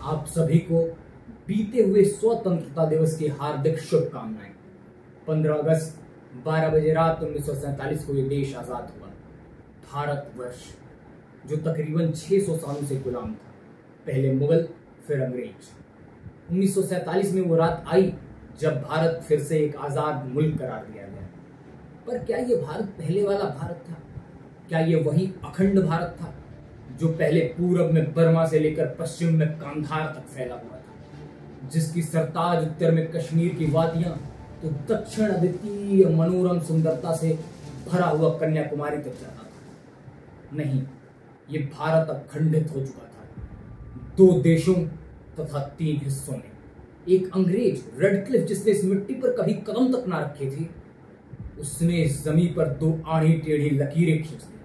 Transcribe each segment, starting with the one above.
आप सभी को बीते हुए स्वतंत्रता दिवस की हार्दिक शुभकामनाएं। 15 अगस्त 12 बजे रात 1947 को ये देश आजाद हुआ। भारतवर्ष जो तकरीबन 600 सालों से गुलाम था, पहले मुगल फिर अंग्रेज। 1947 में वो रात आई जब भारत फिर से एक आजाद मुल्क करार दिया गया। पर क्या ये भारत पहले वाला भारत था? क्या ये वही अखंड भारत था जो पहले पूरब में बर्मा से लेकर पश्चिम में कांधार तक फैला हुआ था, जिसकी सरताज उत्तर में कश्मीर की वादियां तो दक्षिण अद्वितीय मनोरम सुंदरता से भरा हुआ कन्याकुमारी तक जाता था? नहीं, ये भारत अब खंडित हो चुका था 2 देशों तथा 3 हिस्सों में। एक अंग्रेज रेडक्लिफ, जिसने इस मिट्टी पर कभी कदम तक ना रखे थे, उसने इस जमीन पर 2 आड़ी टेढ़ी लकीरें खींच दी,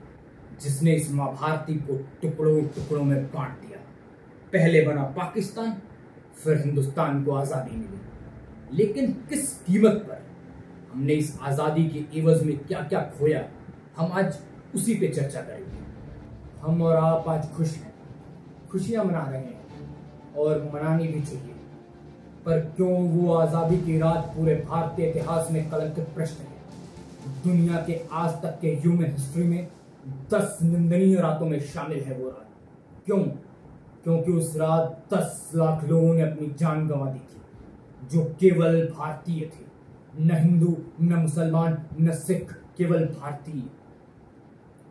जिसने इस मां भारती को टुकड़ों टुकड़ों में बांट दिया। पहले बना पाकिस्तान, फिर हिंदुस्तान को आजादी मिली। लेकिन किस कीमत पर? हमने इस आजादी के एवज में क्या क्या खोया, हम आज उसी पे चर्चा करेंगे। हम और आप आज खुश हैं, खुशियां मना रहे हैं और मनानी भी चाहिए। पर क्यों वो आजादी की रात पूरे भारतीय इतिहास में कलंकित प्रश्न है। दुनिया के आज तक के ह्यूमन हिस्ट्री में 10 निंदनीय रातों में शामिल है वो रात। क्यों? क्योंकि उस रात 10 लाख लोगों ने अपनी जान गंवा दी थी, जो केवल भारतीय थे, न हिंदू, न मुसलमान, न सिख, केवल भारतीय।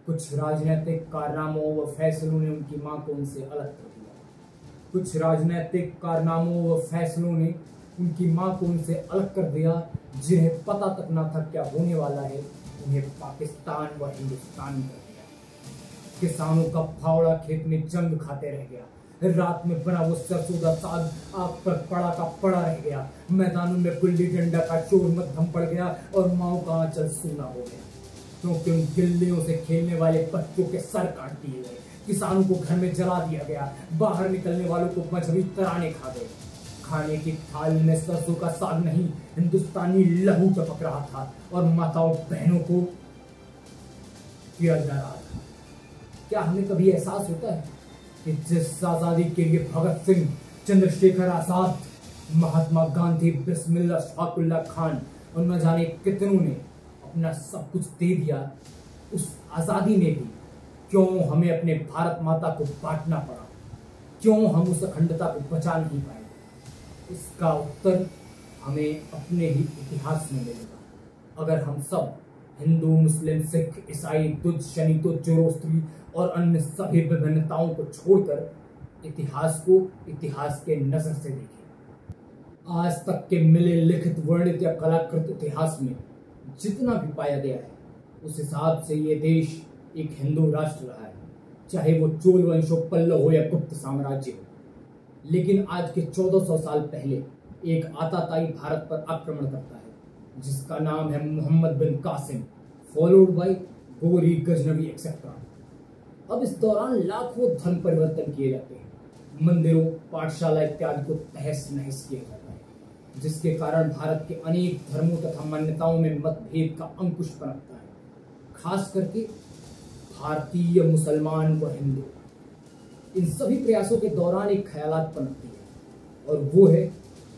कुछ राजनीतिक कारनामों व फैसलों ने उनकी मां को उनसे अलग कर दिया। कुछ राजनीतिक कारनामों व फैसलों ने उनकी मां को उनसे अलग कर दिया, जिन्हें पता तक ना था क्या होने वाला है। उन्हें पाकिस्तान व हिंदुस्तान कर दिया। किसानों का फावड़ा खेत में जंग खाते रह गया। रात में बना वो सरसों का साग आग पर पड़ा का पड़ा रह गया। मैदानों में गुल्ली डंडा का शोर मध्यम पड़ गया और माओ का आंचल सूना हो गया, क्योंकि उन गिल्लियों से खेलने वाले बच्चों के सर काट दिए गए। किसानों को घर में जला दिया गया। बाहर निकलने वालों को मजहबी तराने खा गए। खाने की थाल में सरसों का साग नहीं, हिंदुस्तानी लहू टपक रहा था और माताओं बहनों को किया जा रहा था। क्या हमें कभी एहसास होता है कि जिस आजादी के लिए भगत सिंह, चंद्रशेखर आजाद, महात्मा गांधी, बिस्मिल्लाह शफाकुल्ला खान और न जाने कितनों ने अपना सब कुछ दे दिया, उस आजादी में भी क्यों हमें अपने भारत माता को बांटना पड़ा? क्यों हम उस अखंडता को बचा नहीं पाए? इसका उत्तर हमें अपने ही इतिहास में मिलेगा। अगर हम सब हिंदू, मुस्लिम, सिख, ईसाई, दुज, शनीतो, जोरोस्त्री और अन्य सभी विभिन्नताओं को छोड़कर इतिहास को इतिहास के नजर से देखें। आज तक के मिले लिखित, वर्णित या कलाकृत इतिहास में जितना भी पाया गया है, उस हिसाब से ये देश एक हिंदू राष्ट्र रहा है, चाहे वो चोल वंश हो, पल्लव हो या गुप्त साम्राज्य हो। लेकिन आज के 1400 साल पहले एक आताताई भारत पर आक्रमण करता है, जिसका नाम है मोहम्मद बिन कासिम, फॉलोड बाय गोरी, गजनवी एक्सेट्रा। अब इस दौरान लाखों धर्म परिवर्तन किए जाते हैं, मंदिरों, पाठशाला इत्यादि को तहस नहस किया जाता है, जिसके कारण भारत के अनेक धर्मों तथा मान्यताओं में मतभेद का अंकुश पनपता है। खास करके भारतीय, मुसलमान व हिंदू, इन सभी प्रयासों के दौरान एक ख्यालात पनपती है, और वो है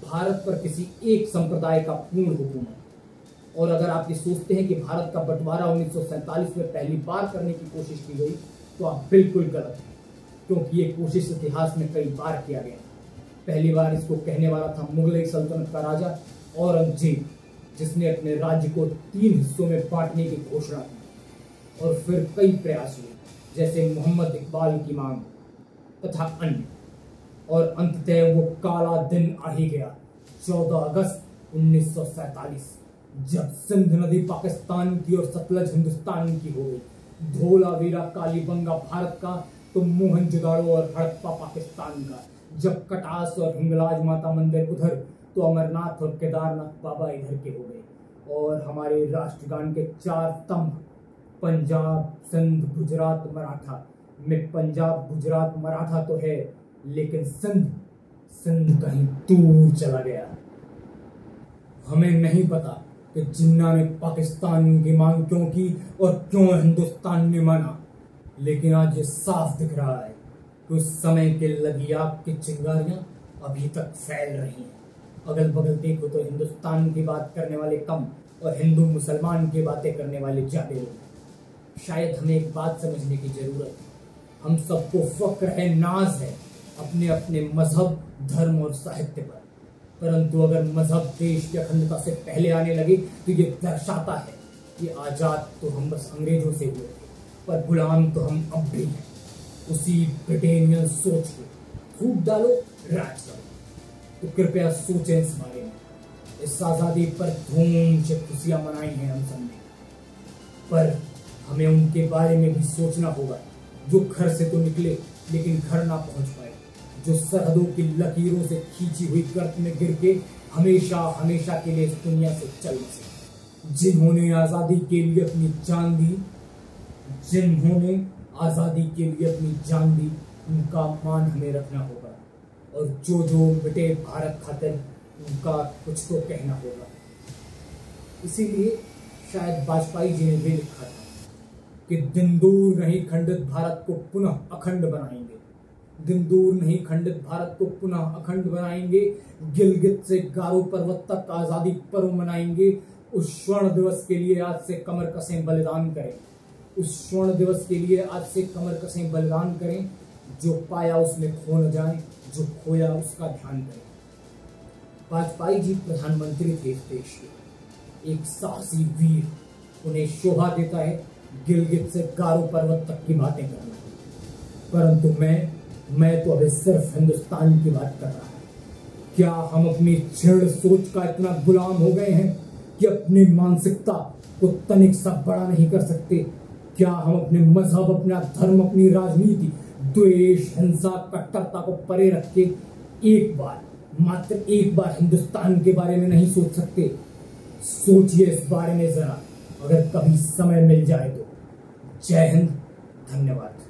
भारत पर किसी एक संप्रदाय का पूर्ण हुकूमत। और अगर आप ये सोचते हैं कि भारत का बंटवारा 1947 में पहली बार करने की कोशिश की गई, तो आप बिल्कुल गलत हैं, क्योंकि ये कोशिश इतिहास में कई बार किया गया। पहली बार इसको कहने वाला था मुगलई सल्तनत का राजा औरंगजेब, जिसने अपने राज्य को 3 हिस्सों में बांटने की घोषणा की। और फिर कई प्रयास हुए, जैसे मोहम्मद इकबाल की मांग तथा अन्य, और अंततः वो काला दिन आ ही गया, 14 अगस्त 1947, जब सिंध नदी पाकिस्तान की और सतलज हिंदुस्तान की हो गई। धोलावीरा कालीबंगा भारत का तो मोहनजोदाड़ो और हड़प्पा पाकिस्तान का। जब कटास और हिंगलाज माता मंदिर उधर तो अमरनाथ और केदारनाथ बाबा इधर के हो गए। और हमारे राष्ट्रगान के 4 स्तंभ पंजाब, सिंध, गुजरात, मराठा में पंजाब, गुजरात, मराठा तो है, लेकिन सिंध कहीं दूर चला गया। हमें नहीं पता कि जिन्ना ने पाकिस्तान की मांग क्यों की और क्यों हिंदुस्तान ने माना, लेकिन आज ये साफ दिख रहा है कि उस समय के लगी आग की चिंगारियां अभी तक फैल रही हैं। अगल बगल देखो तो हिंदुस्तान की बात करने वाले कम और हिंदू मुसलमान की बातें करने वाले ज्यादा लोग। शायद हमें एक बात समझने की जरूरत है, हम सबको फक्र है, नाज है अपने अपने मजहब, धर्म और साहित्य पर। परंतु अगर मजहब देश की अखंडता से पहले आने लगे तो ये दर्शाता है कि आजाद तो हम बस अंग्रेजों से हुए थे, पर गुलाम तो हम अब भी हैं। उसी ब्रिटेनियन सोच को फूट डालो, राज करो। तो कृपया सोचें इस बारे में। इस आजादी पर धूम से खुशियां मनाई हैं हम सबने, पर हमें उनके बारे में भी सोचना होगा जो घर से तो निकले लेकिन घर ना पहुंच पाए, जो सरहदों की लकीरों से खींची हुई गर्त में गिर के हमेशा हमेशा के लिए इस दुनिया से चल बसे। जिन्होंने आजादी के लिए अपनी जान दी, जिन्होंने आजादी के लिए अपनी जान दी, उनका मान हमें रखना होगा। और जो जो मिटे भारत खातिर, उनका कुछ तो कहना होगा। इसीलिए शायद वाजपेयी जी ने भी लिखा था कि दिन दूर नहीं खंडित भारत को पुनः अखंड बनाएंगे, दिन दूर नहीं खंडित भारत को पुनः अखंड बनाएंगे। गिलगित से गारो पर्वत तक आजादी पर्व मनाएंगे। उस स्वर्ण दिवस के लिए आज से कमर कसें बलिदान करें, उस स्वर्ण दिवस के लिए आज से कमर कसें बलिदान करें। जो पाया उसमें खो न जाए, जो खोया उसका ध्यान करें। वाजपेयी जी प्रधानमंत्री थे इस देश के, एक साहसी वीर। उन्हें शोभा देता है गिलगित से गारो पर्वत तक की बातें करना, परंतु मैं तो अभी सिर्फ हिंदुस्तान की बात कर रहा हूं। क्या हम अपनी छीण सोच का इतना गुलाम हो गए हैं कि अपनी मानसिकता को तनिक सा बड़ा नहीं कर सकते? क्या हम अपने मजहब, अपना धर्म, अपनी राजनीति, द्वेष, हिंसा, कट्टरता को परे रख के एक बार, मात्र एक बार हिंदुस्तान के बारे में नहीं सोच सकते? सोचिए इस बारे में जरा, अगर कभी समय मिल जाए तो। जय हिंद, धन्यवाद।